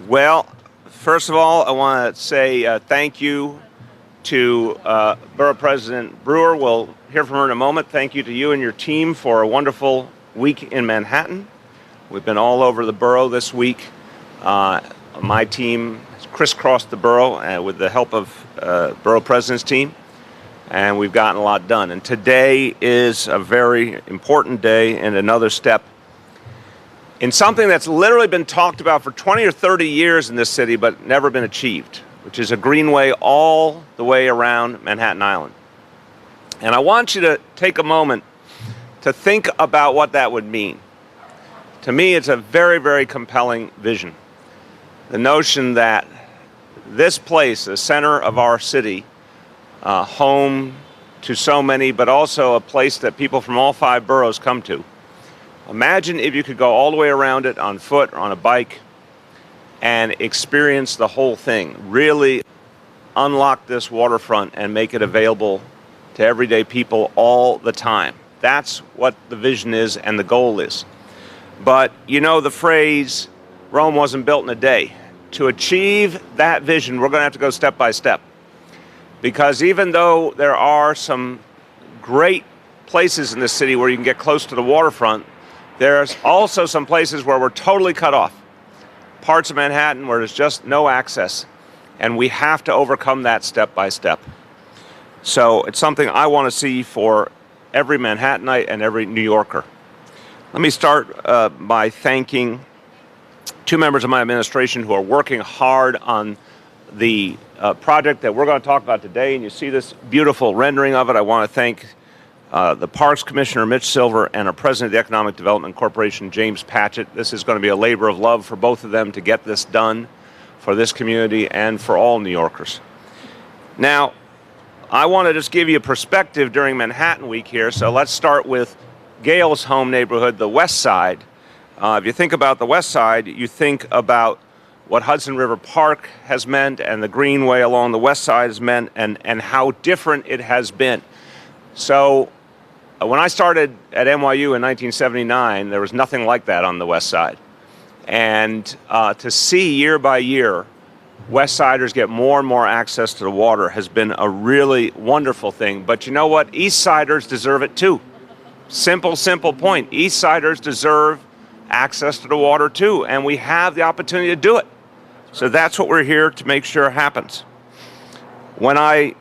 Well, first of all, I want to say thank you to Borough President Brewer. We'll hear from her in a moment. Thank you to you and your team for a wonderful week in Manhattan. We've been all over the borough this week. My team has crisscrossed the borough with the help of Borough President's team, and we've gotten a lot done. And today is a very important day and another step in something that's literally been talked about for 20 or 30 years in this city but never been achieved, which is a greenway all the way around Manhattan Island. And I want you to take a moment to think about what that would mean. To me, it's a very, very compelling vision. The notion that this place, the center of our city, home to so many, but also a place that people from all 5 boroughs come to. Imagine if you could go all the way around it on foot or on a bike and experience the whole thing. Really unlock this waterfront and make it available to everyday people all the time. That's what the vision is and the goal is. But you know the phrase, Rome wasn't built in a day. To achieve that vision, we're going to have to go step by step. Because even though there are some great places in the city where you can get close to the waterfront, there's also some places where we're totally cut off. Parts of Manhattan where there's just no access. And we have to overcome that step by step. So it's something I want to see for every Manhattanite and every New Yorker. Let me start by thanking 2 members of my administration who are working hard on the project that we're going to talk about today. And you see this beautiful rendering of it. I want to thank the Parks Commissioner, Mitch Silver, and our President of the Economic Development Corporation, James Patchett. This is going to be a labor of love for both of them to get this done for this community and for all New Yorkers. Now, I want to just give you a perspective during Manhattan Week here, so let's start with Gail's home neighborhood, the West Side. If you think about the West Side, you think about what Hudson River Park has meant and the Greenway along the West Side has meant and how different it has been. So when I started at NYU in 1979, there was nothing like that on the West Side. And to see year by year West Siders get more and more access to the water has been a really wonderful thing. But you know what? East Siders deserve it too. Simple point. East Siders deserve access to the water too, and we have the opportunity to do it. So that's what we're here to make sure happens. When I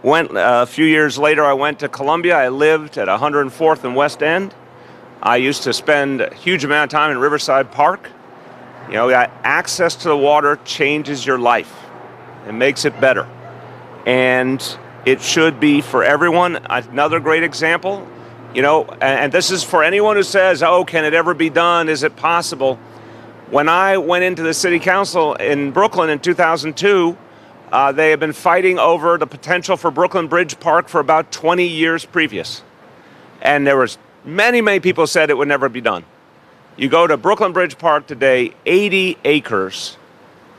went a few years later, I went to Columbia. I lived at 104th and West End. I used to spend a huge amount of time in Riverside Park. You know, that access to the water changes your life. It makes it better. And it should be for everyone. Another great example, you know, and this is for anyone who says, oh, can it ever be done? Is it possible? When I went into the city council in Brooklyn in 2002, they had been fighting over the potential for Brooklyn Bridge Park for about 20 years previous. And there was many people said it would never be done. You go to Brooklyn Bridge Park today, 80 acres.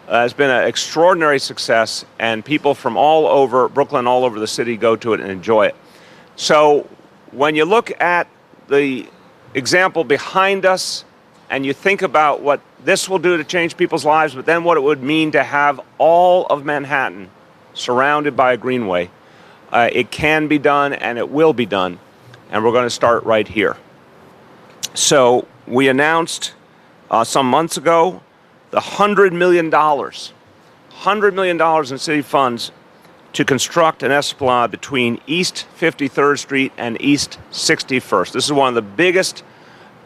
Has been an extraordinary success, and people from all over Brooklyn, all over the city, go to it and enjoy it. So when you look at the example behind us and you think about what this will do to change people's lives, but then what it would mean to have all of Manhattan surrounded by a greenway, it can be done and it will be done, and we're going to start right here. So we announced some months ago the $100 million in city funds to construct an esplanade between East 53rd Street and East 61st. This is one of the biggest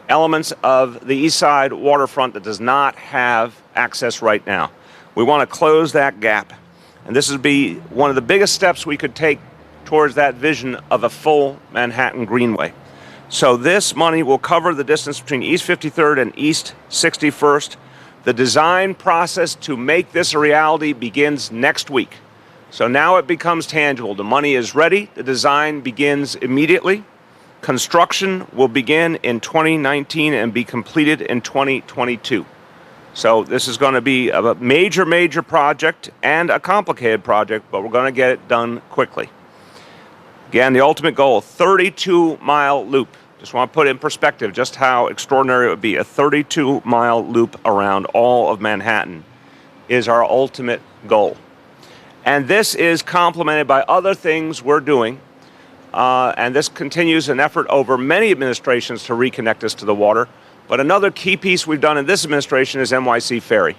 elements of the East Side waterfront that does not have access right now. We want to close that gap, and this would be one of the biggest steps we could take towards that vision of a full Manhattan Greenway. So this money will cover the distance between East 53rd and East 61st. The design process to make this a reality begins next week. So now it becomes tangible. The money is ready. The design begins immediately. Construction will begin in 2019 and be completed in 2022. So this is going to be a major project and a complicated project, but we're going to get it done quickly. Again, the ultimate goal, 32-mile loop. Just want to put in perspective just how extraordinary it would be, a 32-mile loop around all of Manhattan. is our ultimate goal. And this is complemented by other things we're doing. And this continues an effort over many administrations to reconnect us to the water. But another key piece we've done in this administration is NYC Ferry.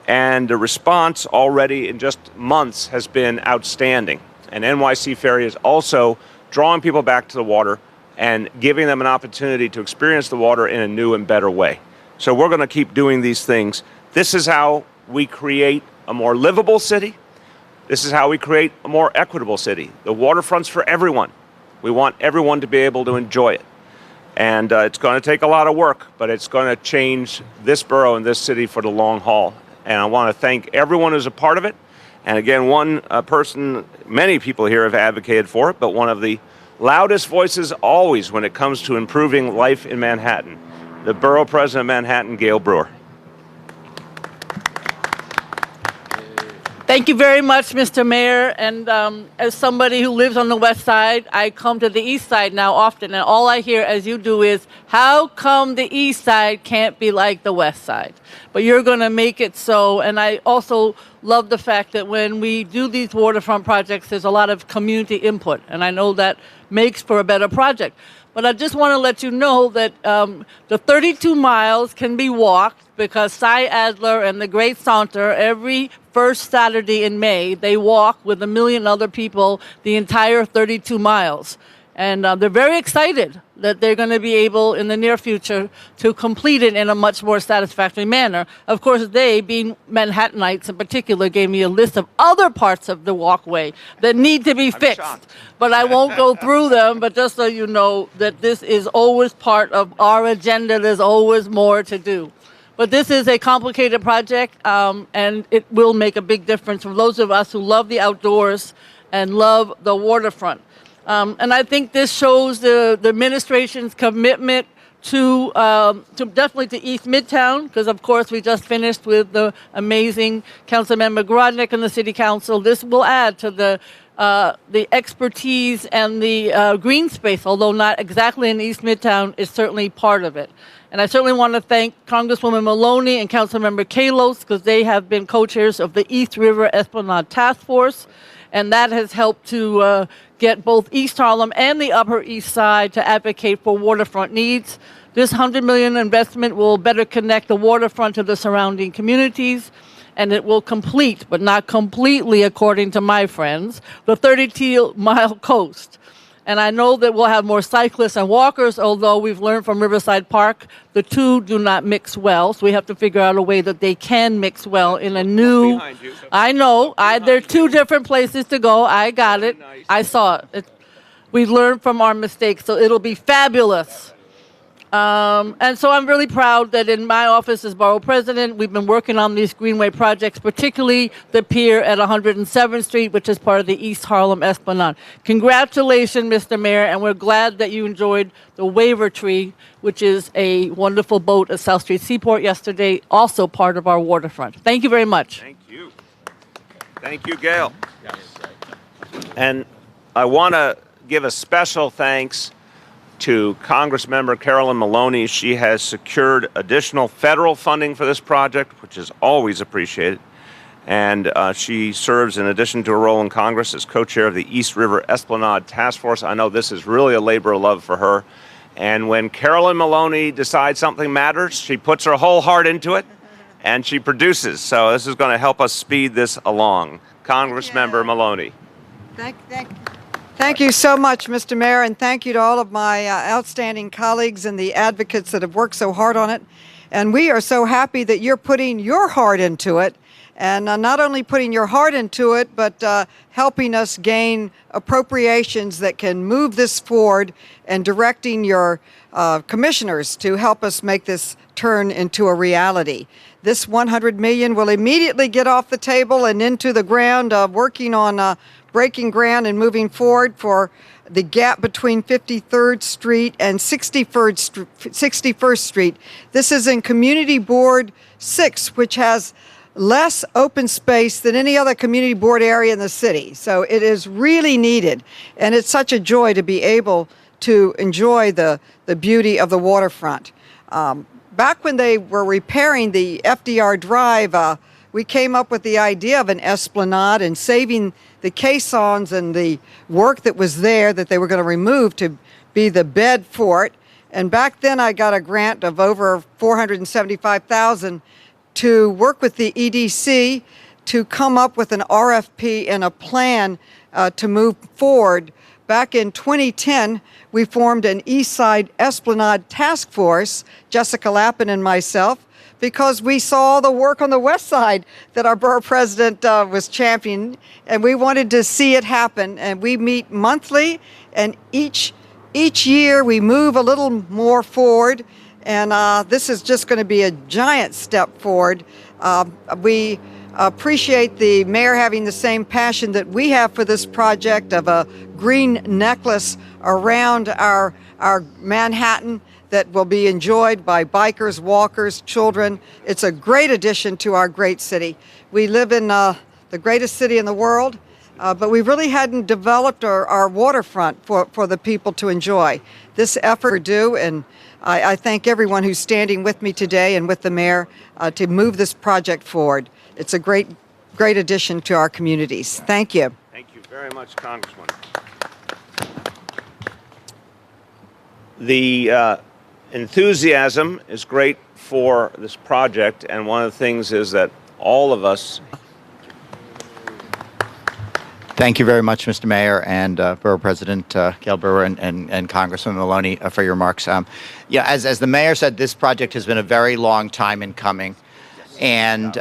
And the response already in just months has been outstanding. And NYC Ferry is also drawing people back to the water and giving them an opportunity to experience the water in a new and better way. So we're going to keep doing these things. This is how we create a more livable city. This is how we create a more equitable city. The waterfront's for everyone. We want everyone to be able to enjoy it. And it's going to take a lot of work, but it's going to change this borough and this city for the long haul. And I want to thank everyone who's a part of it. And again, one person, many people here have advocated for it, but one of the loudest voices always when it comes to improving life in Manhattan, the Borough President of Manhattan, Gail Brewer. Thank you very much, Mr. Mayor. And as somebody who lives on the west side, I come to the east side now often. And all I hear as you do is, how come the east side can't be like the west side? But you're going to make it so. And I also love the fact that when we do these waterfront projects, there's a lot of community input. And I know that makes for a better project. But I just want to let you know that the 32 miles can be walked because Cy Adler and the Great Saunter, every first Saturday in May, they walk with 1 million other people the entire 32 miles. And they're very excited that they're going to be able in the near future to complete it in a much more satisfactory manner. Of course, they, being Manhattanites in particular, gave me a list of other parts of the walkway that need to be fixed. But I won't go through them, but just so you know that this is always part of our agenda. There's always more to do. But this is a complicated project, and it will make a big difference for those of us who love the outdoors and love the waterfront. And I think this shows the administration's commitment to definitely to East Midtown, because of course we just finished with the amazing Councilmember Grodnick and the City Council. This will add to the expertise and the green space, although not exactly in East Midtown, is certainly part of it. And I certainly want to thank Congresswoman Maloney and Councilmember Kalos, because they have been co-chairs of the East River Esplanade Task Force, and that has helped to get both East Harlem and the Upper East Side to advocate for waterfront needs. This $100 million investment will better connect the waterfront to the surrounding communities, and it will complete, but not completely according to my friends, the 32-mile coast. And I know that we'll have more cyclists and walkers, although we've learned from Riverside Park, the two do not mix well. So we have to figure out a way that they can mix well in a new... I know. There are two different places to go. I got it. I saw it. We learned from our mistakes, so it'll be fabulous. And so I'm really proud that in my office as Borough President, we've been working on these Greenway projects, particularly the pier at 107th Street, which is part of the East Harlem Esplanade. Congratulations, Mr. Mayor, and we're glad that you enjoyed the Waiver Tree, which is a wonderful boat at South Street Seaport yesterday, also part of our waterfront. Thank you very much. Thank you. Thank you, Gail. Yes. And I want to give a special thanks to Congressmember Carolyn Maloney. She has secured additional federal funding for this project, which is always appreciated. And she serves, in addition to her role in Congress, as co-chair of the East River Esplanade Task Force. I know this is really a labor of love for her. And when Carolyn Maloney decides something matters, she puts her whole heart into it, and she produces. So this is going to help us speed this along. Congressmember Maloney. Thank you so much, Mr. Mayor, and thank you to all of my outstanding colleagues and the advocates that have worked so hard on it. And we are so happy that you're putting your heart into it, and not only putting your heart into it, but helping us gain appropriations that can move this forward and directing your commissioners to help us make this turn into a reality. This $100 million will immediately get off the table and into the ground, working on breaking ground and moving forward for the gap between 53rd Street and 61st Street. This is in Community Board 6, which has less open space than any other community board area in the city. So it is really needed, and it's such a joy to be able to enjoy the beauty of the waterfront. Back when they were repairing the FDR Drive we came up with the idea of an esplanade and saving the caissons and the work that was there that they were going to remove to be the bed for it. And back then I got a grant of over $475,000 to work with the EDC to come up with an RFP and a plan to move forward. Back in 2010, we formed an East Side Esplanade Task Force, Jessica Lappin and myself, because we saw the work on the West Side that our borough president was championing, and we wanted to see it happen. And we meet monthly, and each year we move a little more forward, and this is just going to be a giant step forward. We appreciate the mayor having the same passion that we have for this project of a green necklace around our Manhattan that will be enjoyed by bikers, walkers, children. It's a great addition to our great city. We live in the greatest city in the world, but we really hadn't developed our waterfront for the people to enjoy. This effort is due, and I thank everyone who's standing with me today and with the mayor to move this project forward. It's a great addition to our communities. Thank you. Thank you very much, Congresswoman. The enthusiasm is great for this project, and one of the things is that all of us. Thank you very much, Mr. Mayor and Borough President Gail Brewer and Congressman Maloney for your remarks. Yeah, as the mayor said, this project has been a very long time in coming, and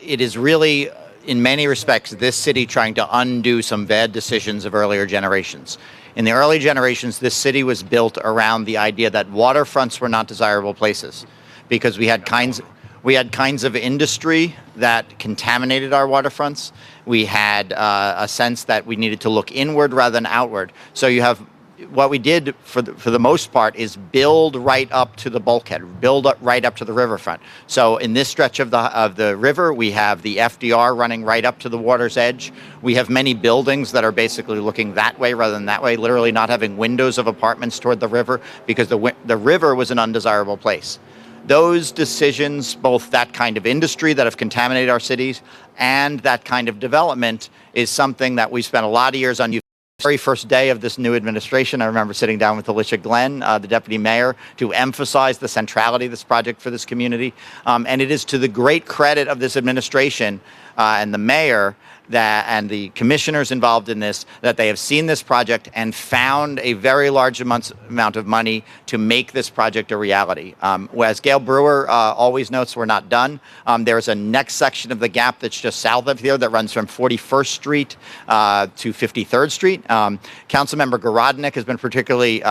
it is really, in many respects, this city trying to undo some bad decisions of earlier generations. In the early generations, this city was built around the idea that waterfronts were not desirable places because we had kinds of industry that contaminated our waterfronts. We had a sense that we needed to look inward rather than outward. So you have what we did for the most part is build right up to the bulkhead, build up right up to the riverfront. So in this stretch of the river, we have the FDR running right up to the water's edge. We have many buildings that are basically looking that way rather than that way, literally not having windows of apartments toward the river because the river was an undesirable place. Those decisions, both that kind of industry that have contaminated our cities and that kind of development, is something that we spent a lot of years on. The very first day of this new administration, I remember sitting down with Alicia Glenn, the deputy mayor, to emphasize the centrality of this project for this community. And it is to the great credit of this administration and the mayor and the commissioners involved in this, that they have seen this project and found a very large amount of money to make this project a reality. As Gail Brewer always notes, we're not done. There's a next section of the gap that's just south of here that runs from 41st Street to 53rd Street. Councilmember Garodnick has been particularly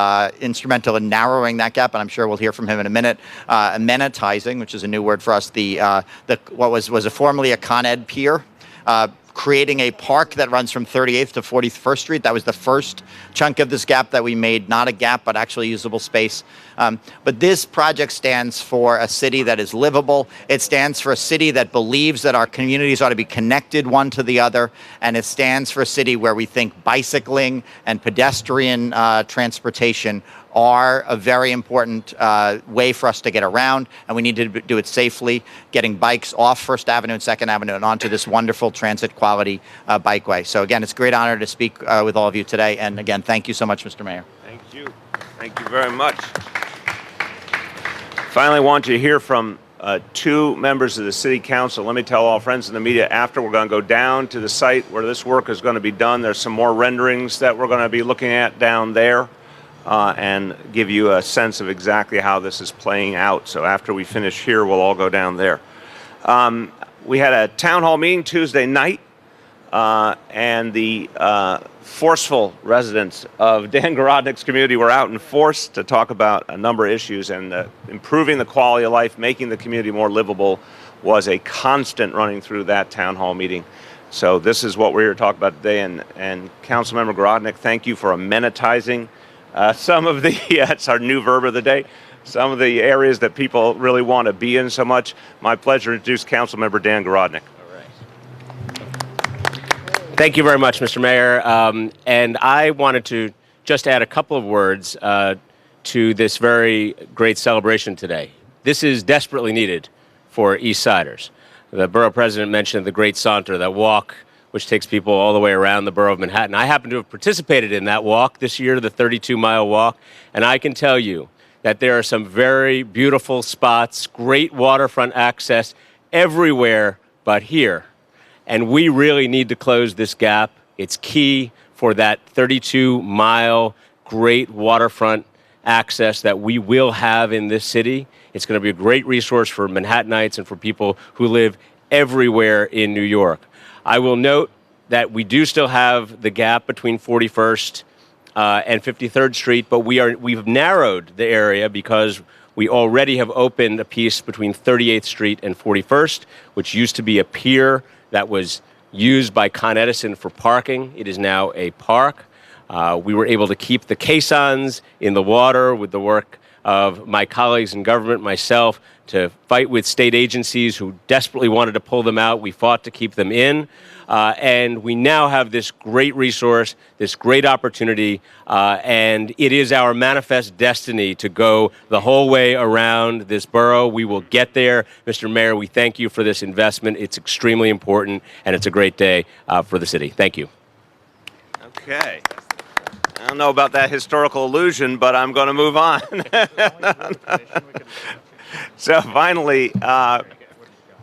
instrumental in narrowing that gap, and I'm sure we'll hear from him in a minute. Amenitizing, which is a new word for us, what was formerly a Con Ed pier, creating a park that runs from 38th to 41st Street. That was the first chunk of this gap that we made, not a gap, but actually usable space. But this project stands for a city that is livable. It stands for a city that believes that our communities ought to be connected one to the other. And it stands for a city where we think bicycling and pedestrian transportation are a very important way for us to get around, and we need to do it safely, getting bikes off First Avenue and Second Avenue and onto this wonderful transit quality bikeway. So again, it's a great honor to speak with all of you today, and again, thank you so much, Mr. Mayor. Thank you. Thank you very much. Finally, I want to hear from two members of the City Council. Let me tell all friends in the media, after we're going to go down to the site where this work is going to be done. There's some more renderings that we're going to be looking at down there. And give you a sense of exactly how this is playing out. So after we finish here, we'll all go down there. We had a town hall meeting Tuesday night, and the forceful residents of Dan Garodnick's community were out in force to talk about a number of issues, and improving the quality of life, making the community more livable was a constant running through that town hall meeting. So this is what we're here to talk about today, and Councilmember Garodnick, thank you for amenitizing some of the, it's our new verb of the day, some of the areas that people really want to be in so much. My pleasure to introduce Councilmember Dan Garodnick. Thank you very much, Mr. Mayor. And I wanted to just add a couple of words to this very great celebration today. This is desperately needed for East Siders. The borough president mentioned the Great Saunter, that walk which takes people all the way around the borough of Manhattan. I happen to have participated in that walk this year, the 32-mile walk, and I can tell you that there are some very beautiful spots, great waterfront access everywhere but here. And we really need to close this gap. It's key for that 32-mile great waterfront access that we will have in this city. It's going to be a great resource for Manhattanites and for people who live everywhere in New York. I will note that we do still have the gap between 41st and 53rd Street, but we've narrowed the area because we already have opened a piece between 38th Street and 41st, which used to be a pier that was used by Con Edison for parking. It is now a park. We were able to keep the caissons in the water with the work of my colleagues in government, myself, to fight with state agencies who desperately wanted to pull them out. We fought to keep them in. And we now have this great resource, this great opportunity, and it is our manifest destiny to go the whole way around this borough. We will get there. Mr. Mayor, we thank you for this investment. It's extremely important, and it's a great day for the city. Thank you. Okay. I don't know about that historical illusion, but I'm going to move on. So finally,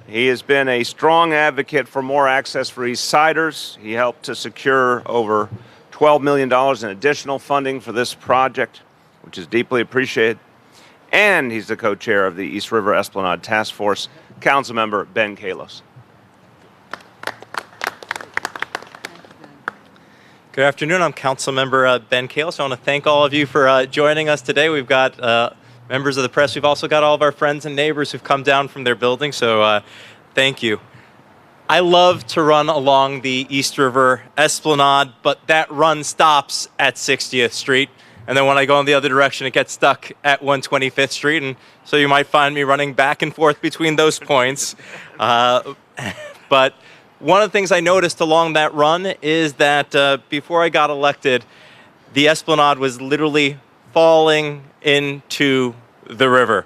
he has been a strong advocate for more access for East Siders. He helped to secure over $12 million in additional funding for this project, which is deeply appreciated. And he's the co-chair of the East River Esplanade Task Force. Councilmember Ben Kalos. Good afternoon. I'm Councilmember Ben Kalos. I want to thank all of you for joining us today. We've got members of the press. We've also got all of our friends and neighbors who've come down from their building, so thank you. I love to run along the East River Esplanade, but that run stops at 60th Street. And then when I go in the other direction, it gets stuck at 125th Street. And so you might find me running back and forth between those points. But one of the things I noticed along that run is that before I got elected, the Esplanade was literally falling into the river.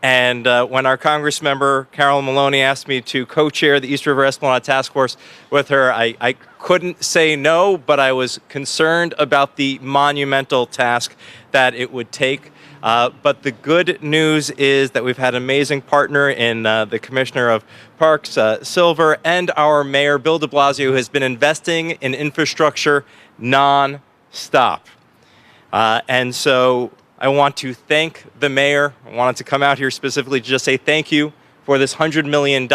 And when our Congress member, Carol Maloney, asked me to co-chair the East River Esplanade Task Force with her, I couldn't say no, but I was concerned about the monumental task that it would take. But the good news is that we've had an amazing partner in the Commissioner of Parks, Silver, and our Mayor, Bill de Blasio, who has been investing in infrastructure non-stop. And so I want to thank the mayor. I wanted to come out here specifically to just say thank you for this $100 million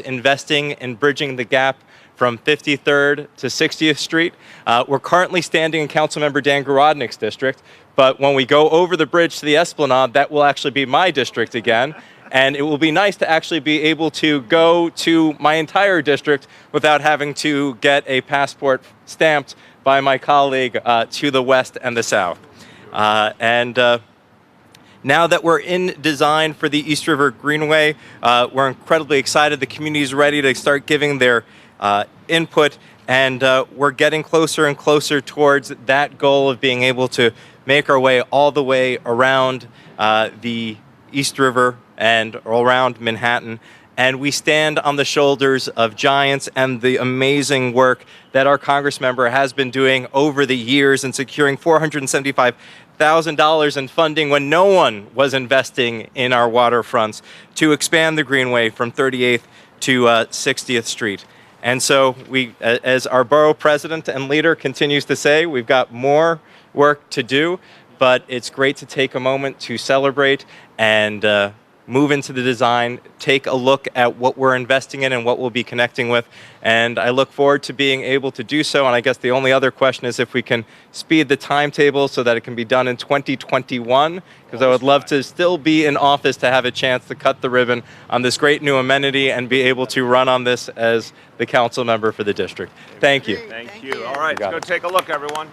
investing in bridging the gap from 53rd to 60th Street. We're currently standing in Councilmember Dan Garodnick's district, but when we go over the bridge to the Esplanade, that will actually be my district again. And it will be nice to actually be able to go to my entire district without having to get a passport stamped by my colleague to the west and the south. Now that we're in design for the East River Greenway, we're incredibly excited. The community is ready to start giving their input, and we're getting closer and closer towards that goal of being able to make our way all the way around the East River and around Manhattan. And we stand on the shoulders of giants and the amazing work that our Congress member has been doing over the years in securing $475,000 in funding when no one was investing in our waterfronts to expand the Greenway from 38th to 60th Street. And so we, as our borough president and leader continues to say, we've got more work to do, but it's great to take a moment to celebrate and move into the design, take a look at what we're investing in and what we'll be connecting with. And I look forward to being able to do so. And I guess the only other question is if we can speed the timetable so that it can be done in 2021, because I would love to still be in office to have a chance to cut the ribbon on this great new amenity and be able to run on this as the council member for the district. Thank you. Thank you. All right, let's go take a look, everyone.